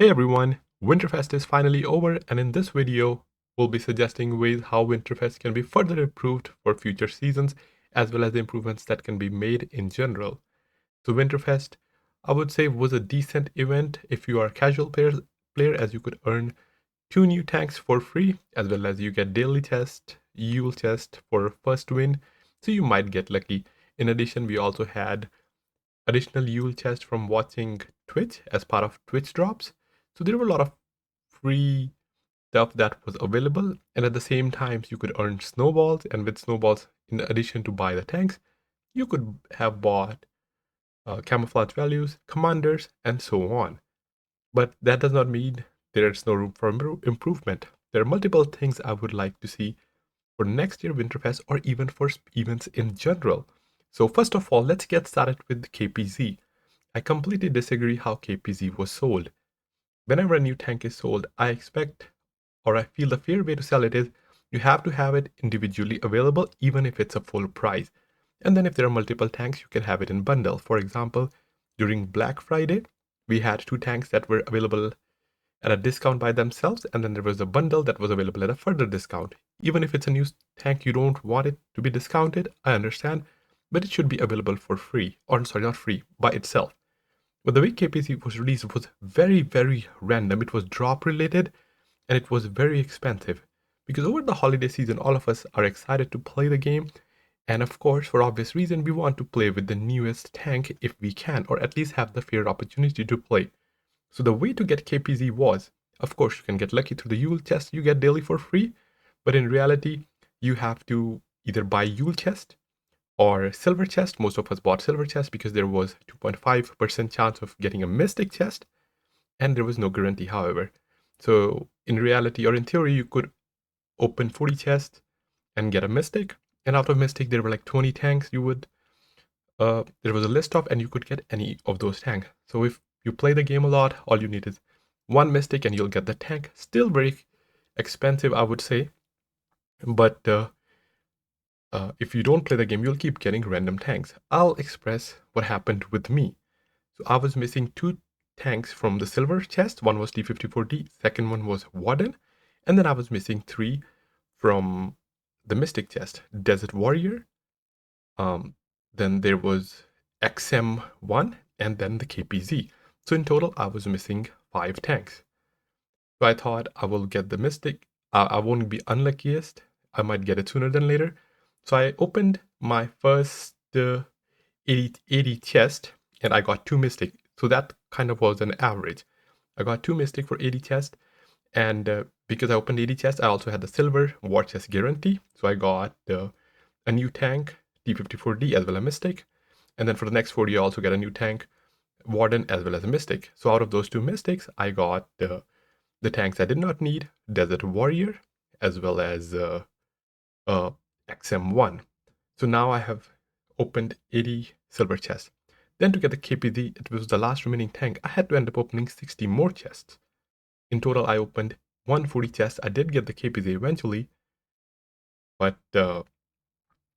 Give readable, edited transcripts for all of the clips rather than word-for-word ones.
Hey everyone, Winterfest is finally over, and in this video, we'll be suggesting ways how Winterfest can be further improved for future seasons, as well as the improvements that can be made in general. So Winterfest, I would say, was a decent event if you are a casual player, as you could earn 2 new tanks for free, as well as you get daily chest, Yule chest for first win, so you might get lucky. In addition, we also had additional Yule chest from watching Twitch as part of Twitch drops. So there were a lot of free stuff that was available, and at the same time you could earn snowballs, and with snowballs, in addition to buy the tanks, you could have bought camouflage values, commanders, and so on. But that does not mean there's no room for improvement. There are multiple things I would like to see for next year Winterfest, or even for events in general. So first of all, let's get started with KPZ. I completely disagree how KPZ was sold. Whenever a new tank is sold, I expect, or I feel the fair way to sell it is you have to have it individually available, even if it's a full price. And then if there are multiple tanks, you can have it in bundle. For example, during Black Friday, we had 2 tanks that were available at a discount by themselves, and then there was a bundle that was available at a further discount. Even if it's a new tank, you don't want it to be discounted, I understand, but it should be available for free, or sorry, not free, by itself. But the way KPC was released was very, very random. It was drop related, and it was very expensive. Because over the holiday season, all of us are excited to play the game, and of course, for obvious reason, we want to play with the newest tank if we can, or at least have the fair opportunity to play. So the way to get KPZ was, of course, you can get lucky through the Yule chest you get daily for free, but in reality, you have to either buy Yule chest or silver chest. Most of us bought silver chest because there was 2.5% chance of getting a mystic chest, and there was no guarantee, however. So in reality, or in theory, you could open 40 chests and get a mystic, and out of mystic, there were like 20 tanks you would there was a list of, and you could get any of those tanks. So if you play the game a lot, all you need is one mystic and you'll get the tank. Still very expensive, I would say, but if you don't play the game, you'll keep getting random tanks. I'll express what happened with me. So I was missing 2 tanks from the silver chest. One was T54D, second one was Warden, and then I was missing 3 from the mystic chest, Desert Warrior, um, then there was XM1, and then the KPZ. So in total, I was missing 5 tanks. So I thought I will get the Mystic. I won't be unluckiest. I might get it sooner than later. So I opened my first 80 chest, and I got 2 Mystic. So that kind of was an average. I got 2 Mystic for 80 chest, and because I opened 80 chests, I also had the silver war chest guarantee. So I got a new tank, T54D, as well as a Mystic. And then for the next 40, I also get a new tank, Warden, as well as a Mystic. So out of those 2 Mystics, I got the tanks I did not need, Desert Warrior, as well as uh, XM1. So now I have opened 80 silver chests. Then to get the KPZ, it was the last remaining tank. I had to end up opening 60 more chests. In total, I opened 140 chests. I did get the KPZ eventually, but I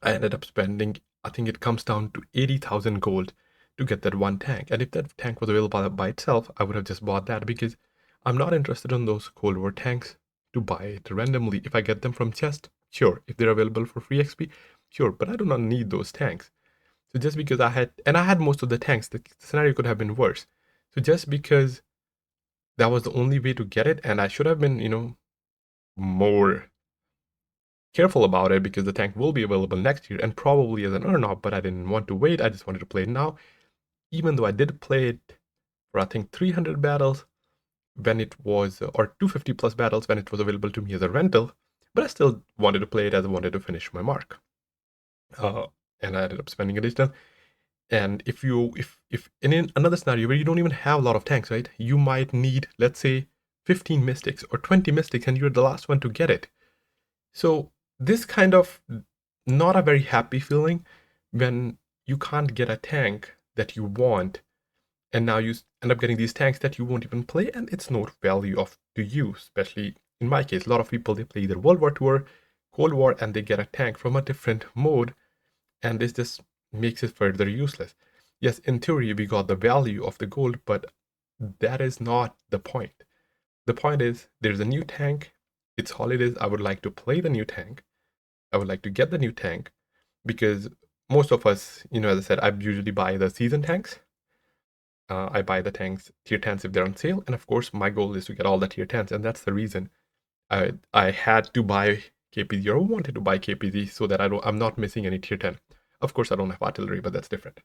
ended up spending, I think it comes down to 80,000 gold to get that one tank. And if that tank was available by itself, I would have just bought that because I'm not interested in those Cold War tanks to buy it randomly. If I get them from chest, sure. If they're available for free XP, sure. But I do not need those tanks. So just because I had most of the tanks, the scenario could have been worse. So just because that was the only way to get it, and I should have been, more careful about it because the tank will be available next year and probably as an earn-up, but I didn't want to wait. I just wanted to play it now, even though I did play it for I think 300 battles when it was, or 250 plus battles when it was available to me as a rental, but I still wanted to play it as I wanted to finish my mark. Uh, and I ended up spending additional. And if in another scenario where you don't even have a lot of tanks, right? You might need, let's say, 15 mystics or 20 mystics, and you're the last one to get it. So this kind of not a very happy feeling when you can't get a tank that you want, and now you end up getting these tanks that you won't even play, and it's no value of to you. Especially in my case, a lot of people, they play either World War Tour, Cold War, and they get a tank from a different mode, and this just makes it further useless. Yes, in theory we got the value of the gold, but That is not the point. The point is there's a new tank. It's holidays. I would like to play the new tank. I would like to get the new tank because most of us, as I said, I usually buy the season tanks. I buy the tanks, tier 10s if they're on sale. And of course, my goal is to get all the tier 10s. And that's the reason I had to buy KPZ or wanted to buy KPZ so that I'm not missing any tier 10. Of course, I don't have artillery, but that's different.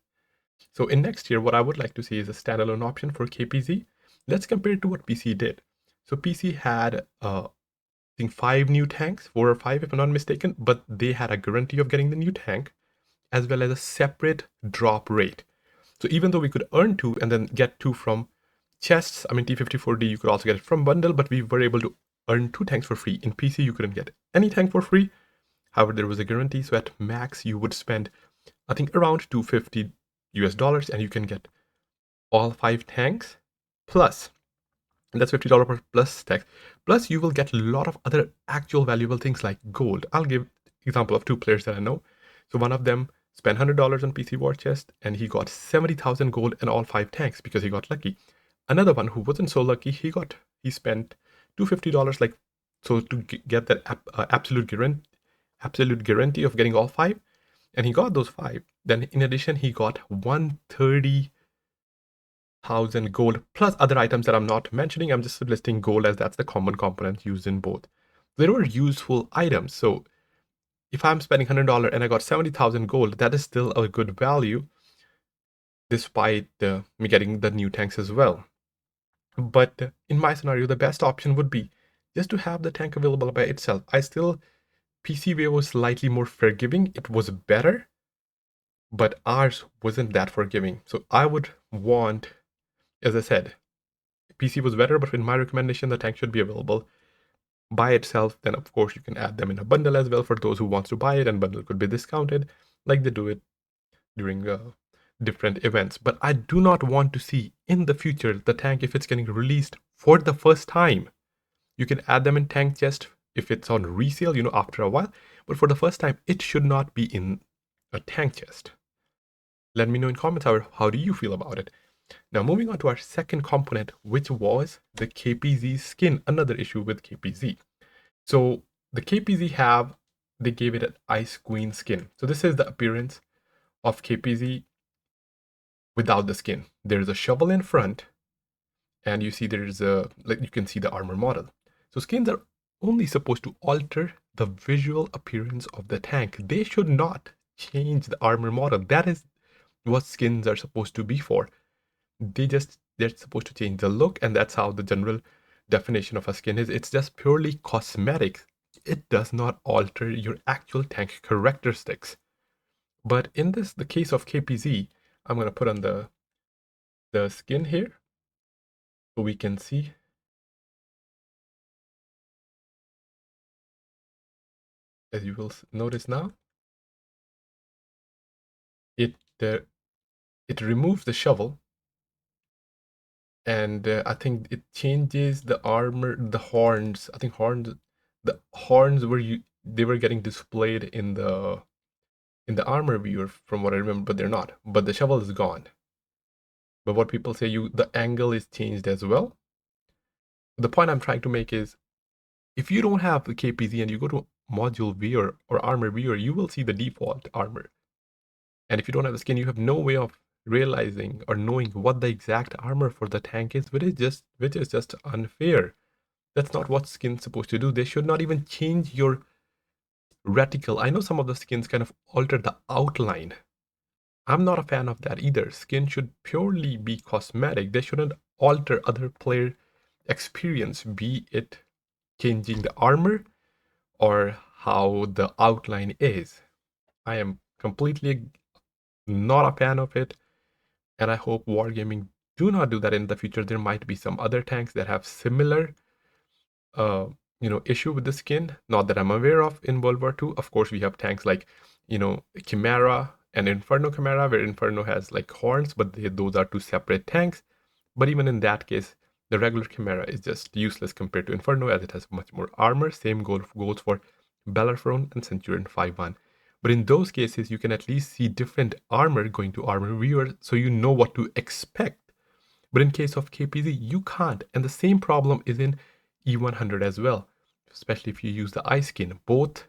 So in next year, what I would like to see is a standalone option for KPZ. Let's compare it to what PC did. So PC had, I think, 5 new tanks, 4 or 5 if I'm not mistaken, but they had a guarantee of getting the new tank as well as a separate drop rate. So even though we could earn 2 and then get 2 from chests, I mean T54D, you could also get it from bundle, but we were able to earn 2 tanks for free. In PC, you couldn't get any tank for free. However, there was a guarantee, so at max, you would spend, I think, around $250 and you can get all 5 tanks. Plus, that's $50 plus tax. Plus, you will get a lot of other actual valuable things like gold. I'll give example of 2 players that I know. So one of them spent $100 on PC War Chest and he got 70,000 gold and all 5 tanks because he got lucky. Another one who wasn't so lucky, he spent $250 like so to get that absolute guarantee of getting all 5, and he got those 5. Then in addition, he got 130,000 gold plus other items that I'm not mentioning. I'm just listing gold as that's the common component used in both. They were useful items. So if I'm spending $100 and I got 70,000 gold, that is still a good value despite me getting the new tanks as well. But in my scenario, the best option would be just to have the tank available by itself. PC Wave was slightly more forgiving. It was better, but ours wasn't that forgiving. So I would want, as I said, PC was better, but in my recommendation, the tank should be available by itself. Then of course you can add them in a bundle as well for those who wants to buy it, and bundle could be discounted like they do it during different events. But I do not want to see in the future the tank, if it's getting released for the first time, you can add them in tank chest if it's on resale, after a while, but for the first time it should not be in a tank chest. Let me know in comments how do you feel about it. Now moving on to our second component, which was the KPZ skin, another issue with KPZ. So the KPZ they gave it an Ice Queen skin. So this is the appearance of KPZ without the skin. There's a shovel in front, and you see you can see the armor model. So skins are only supposed to alter the visual appearance of the tank. They should not change the armor model. That is what skins are supposed to be for. They're supposed to change the look, and that's how the general definition of a skin is. It's just purely cosmetic. It does not alter your actual tank characteristics. But in the case of KPZ, I'm going to put on the skin here so we can see. As you will notice now, it removes the shovel, and I think it changes the armor, the horns. I think the horns they were getting displayed in the armor viewer from what I remember, but they're not. But the shovel is gone. But what people say, the angle is changed as well. The point I'm trying to make is, if you don't have the KPZ and you go to module viewer or armor viewer, you will see the default armor. And if you don't have the skin, you have no way of realizing or knowing what the exact armor for the tank is, which is just unfair. That's not what skin's supposed to do. They should not even change your reticle. I know some of the skins kind of alter the outline. I'm not a fan of that either. Skin should purely be cosmetic. They shouldn't alter other player experience, be it changing the armor or how the outline is. I am completely not a fan of it, and I hope Wargaming do not do that in the future. There might be some other tanks that have similar issue with the skin, not that I'm aware of in World War II. Of course, we have tanks like, Chimera and Inferno Chimera, where Inferno has like horns, but those are two separate tanks. But even in that case, the regular Chimera is just useless compared to Inferno, as it has much more armor. Same goes for Bellerophon and Centurion 5-1. But in those cases, you can at least see different armor going to armor viewer, so you know what to expect But in case of KPZ, you can't. And the same problem is in E100 as well, especially if you use the eye skin. Both,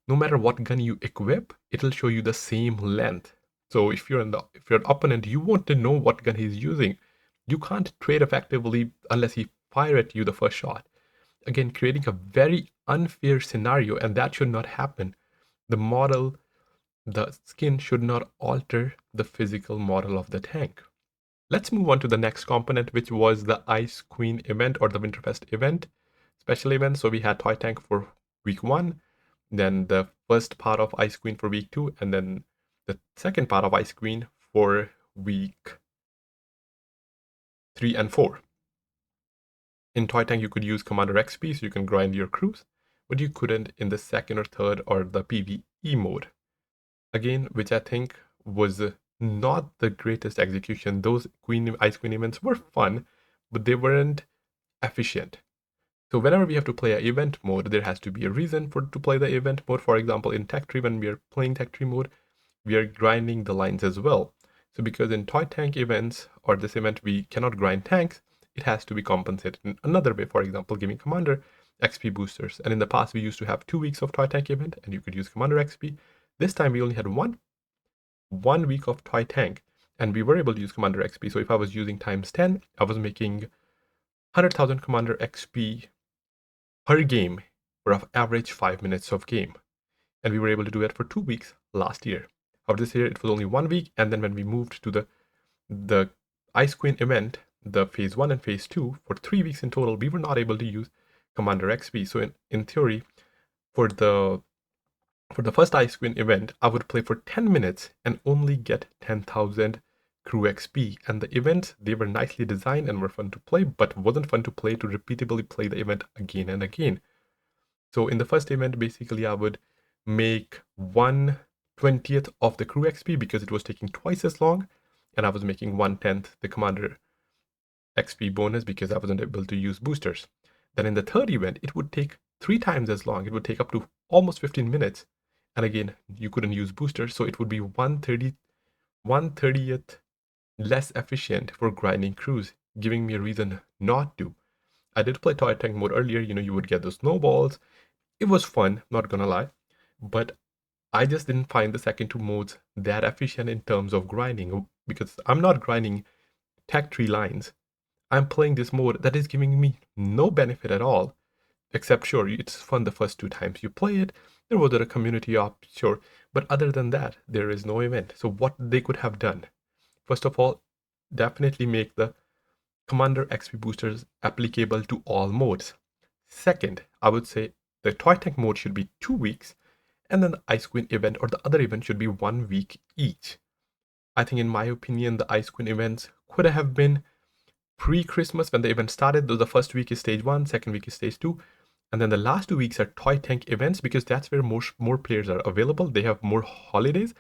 no matter what gun you equip, it'll show you the same length. So if you're an opponent, you want to know what gun he's using. You can't trade effectively unless he fire at you the first shot. Again, creating a very unfair scenario, and that should not happen. The model, the skin should not alter the physical model of the tank. Let's move on to the next component, which was the Ice Queen event or the Winterfest event, special event. So we had Toy Tank for week 1, then the first part of Ice Queen for week 2, and then the second part of Ice Queen for week 3 and 4. In Toy Tank, you could use Commander XP, so you can grind your crews, but you couldn't in the second or third or the PvE mode. Again, which I think was not the greatest execution. Those Ice Queen events were fun, but they weren't efficient. So whenever we have to play an event mode, there has to be a reason to play the event mode. For example, in Tech Tree, when we are playing Tech Tree mode, we are grinding the lines as well. So because in Toy Tank events or this event, we cannot grind tanks, it has to be compensated in another way. For example, giving Commander XP boosters. And in the past, we used to have 2 weeks of Toy Tank event, and you could use Commander XP. This time we only had one week of Toy Tank, and we were able to use Commander XP. So if I was using times 10, I was making 100,000 Commander XP per game for an average 5 minutes of game. And we were able to do it for 2 weeks last year. However, this year it was only 1 week, and then when we moved to the Ice Queen event, the phase 1 and phase 2, for 3 weeks in total, we were not able to use Commander XP. So in theory, for the first Ice Queen event, I would play for 10 minutes and only get 10,000 crew XP. And the events, they were nicely designed and were fun to play, but wasn't fun to play to repeatedly play the event again and again. So in the first event, basically, I would make 1/20th of the crew XP because it was taking twice as long, and I was making 1/10 the Commander XP bonus because I wasn't able to use boosters. Then in the third event, it would take 3 times as long. It would take up to almost 15 minutes. And again, you couldn't use boosters, so it would be 1/30th less efficient for grinding crews, giving me a reason not to. I did play Toy Tank mode earlier, you would get those snowballs. It was fun, not gonna lie. But I just didn't find the second two modes that efficient in terms of grinding, because I'm not grinding tech tree lines. I'm playing this mode that is giving me no benefit at all. Except, sure, it's fun the first 2 times you play it. There was a community op, sure. But other than that, there is no event. So what they could have done, first of all, definitely make the Commander XP boosters applicable to all modes. Second, I would say the Toy Tank mode should be 2 weeks, and then the Ice Queen event or the other event should be 1 week each. I think, in my opinion, the Ice Queen events could have been pre-Christmas when the event started. Though the first week is stage 1, second week is stage 2, and then the last 2 weeks are Toy Tank events because that's where more players are available. They have more holidays,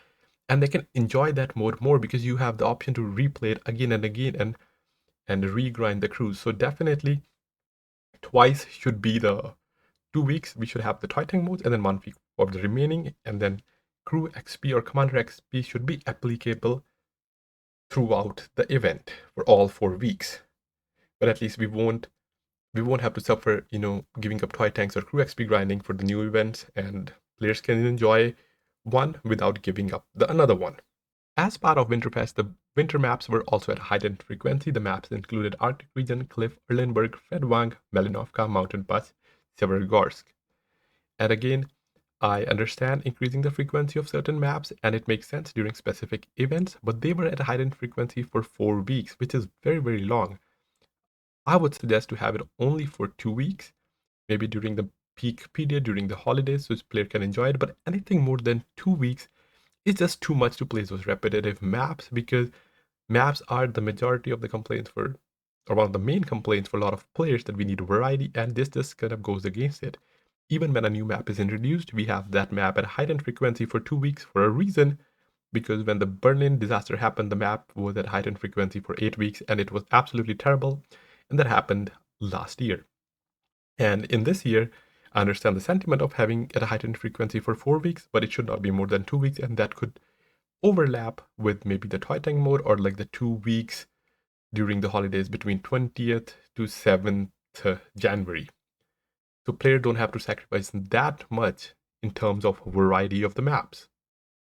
and they can enjoy that mode more because you have the option to replay it again and again and regrind the crews. So definitely twice should be the 2 weeks. We should have the Toy Tank modes, and then 1 week for the remaining, and then crew XP or Commander XP should be applicable throughout the event for all 4 weeks. But at least we won't have to suffer, giving up Toy Tanks or crew XP grinding for the new events, and players can enjoy one without giving up the another one. As part of Winterfest, the winter maps were also at a heightened frequency. The maps included Arctic Region, Cliff, Erlenberg, Fedwang, Malinovka, Mountain Pass, Severogorsk. And again, I understand increasing the frequency of certain maps, and it makes sense during specific events, but they were at a heightened frequency for 4 weeks, which is very, very long. I would suggest to have it only for 2 weeks, maybe during the peak period, during the holidays, so the player can enjoy it, but anything more than 2 weeks is just too much to play those repetitive maps, because maps are the majority of the complaints or one of the main complaints for a lot of players, that we need variety, and this just kind of goes against it. Even when a new map is introduced, we have that map at a heightened frequency for 2 weeks for a reason, because when the Berlin disaster happened, the map was at heightened frequency for 8 weeks, and it was absolutely terrible, and that happened last year. And in this year, I understand the sentiment of having at a heightened frequency for 4 weeks, but it should not be more than 2 weeks, and that could overlap with maybe the Toy Tank mode, or like the 2 weeks during the holidays between 20th to 7th January. So players don't have to sacrifice that much in terms of variety of the maps.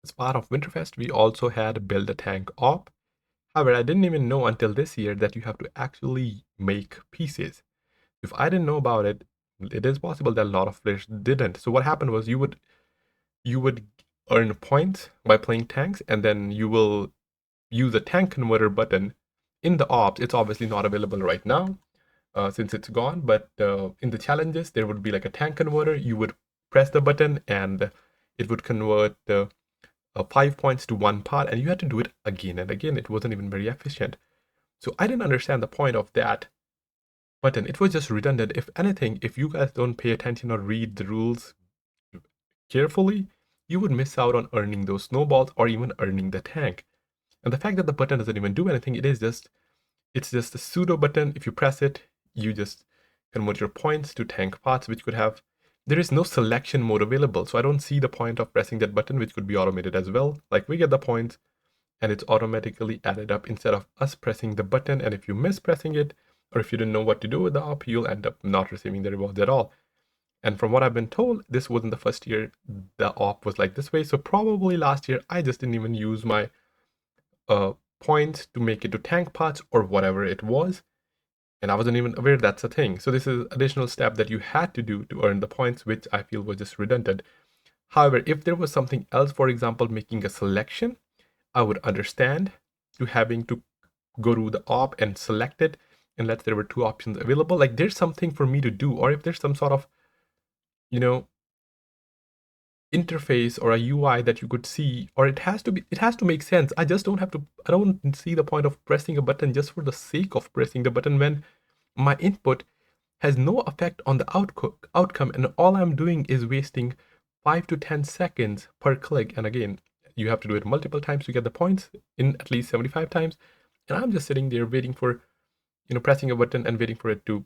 As part of Winterfest, we also had Build a Tank op. However, I didn't even know until this year that you have to actually make pieces. If I didn't know about it, it is possible that a lot of players didn't. So what happened was you would earn points by playing tanks, and then you will use a tank converter button in the ops. It's obviously not available right now since it's gone, but in the challenges, there would be like a tank converter. You would press the button and it would convert 5 points to 1 part, and you had to do it again and again. It wasn't even very efficient. So I didn't understand the point of that button. It was just redundant. If anything, if you guys don't pay attention or read the rules carefully, you would miss out on earning those snowballs or even earning the tank. And the fact that the button doesn't even do anything, it's just a pseudo button. If you press it, you just convert your points to tank parts, which could have, there is no selection mode available. So I don't see the point of pressing that button, which could be automated as well. Like we get the points and it's automatically added up instead of us pressing the button. And if you miss pressing it, or if you didn't know what to do with the op, you'll end up not receiving the rewards at all. And from what I've been told, this wasn't the first year the op was like this way. So probably last year, I just didn't even use my points to make it to tank parts or whatever it was. And I wasn't even aware that's a thing. So this is additional step that you had to do to earn the points, which I feel was just redundant. However, if there was something else, for example, making a selection, I would understand to having to go to the op and select it unless there were two options available. Like there's something for me to do, or if there's some sort of, you know, interface or a UI that you could see, or it has to make sense. I don't see the point of pressing a button just for the sake of pressing the button when my input has no effect on the outcome, and all I'm doing is wasting 5 to 10 seconds per click. And again, you have to do it multiple times to get the points, in at least 75 times. And I'm just sitting there waiting for, pressing a button and waiting for it to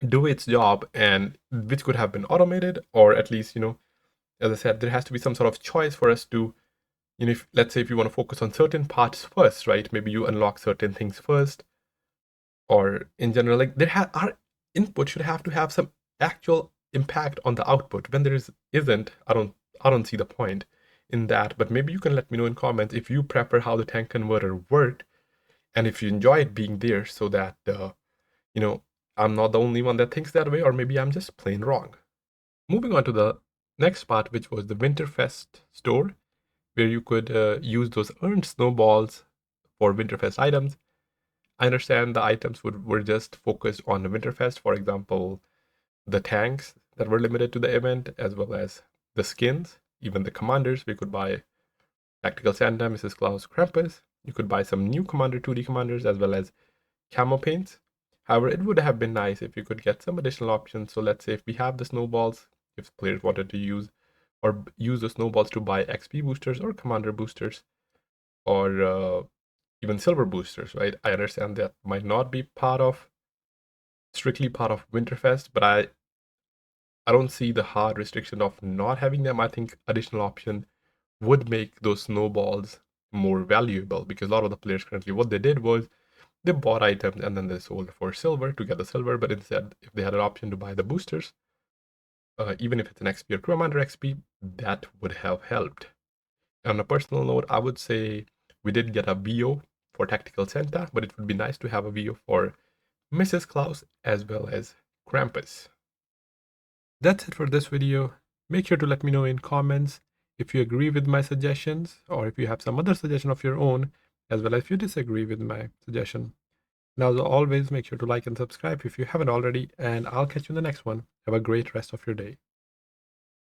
do its job, and which could have been automated, or at least, as I said, there has to be some sort of choice for us to, if, let's say if you want to focus on certain parts first, right? Maybe you unlock certain things first, or in general, like our input should have to have some actual impact on the output. When isn't, I don't see the point in that. But maybe you can let me know in comments if you prefer how the tank converter worked, and if you enjoy it being there, so that I'm not the only one that thinks that way, or maybe I'm just plain wrong. Moving on to the next part, which was the Winterfest store, where you could use those earned snowballs for Winterfest items. I understand the items were just focused on the Winterfest, for example, the tanks that were limited to the event, as well as the skins, even the commanders. We could buy Tactical Santa, Mrs. Claus, Krampus. You could buy some new Commander 2D commanders, as well as camo paints. However, it would have been nice if you could get some additional options. So let's say if we have the snowballs, if players wanted to use the snowballs to buy XP boosters or commander boosters, or even silver boosters, right? I understand that might not be strictly part of Winterfest, but I don't see the hard restriction of not having them. I think additional option would make those snowballs more valuable, because a lot of the players currently, what they did was they bought items and then they sold for silver to get the silver. But instead, if they had an option to buy the boosters, even if it's an XP or commander XP, that would have helped. On a personal note, I would say we did get a VO for Tactical Santa, but it would be nice to have a VO for Mrs. Claus as well as Krampus. That's it for this video. Make sure to let me know in comments if you agree with my suggestions, or if you have some other suggestion of your own, as well as if you disagree with my suggestion. Now, as always, make sure to like and subscribe if you haven't already, and I'll catch you in the next one. Have a great rest of your day.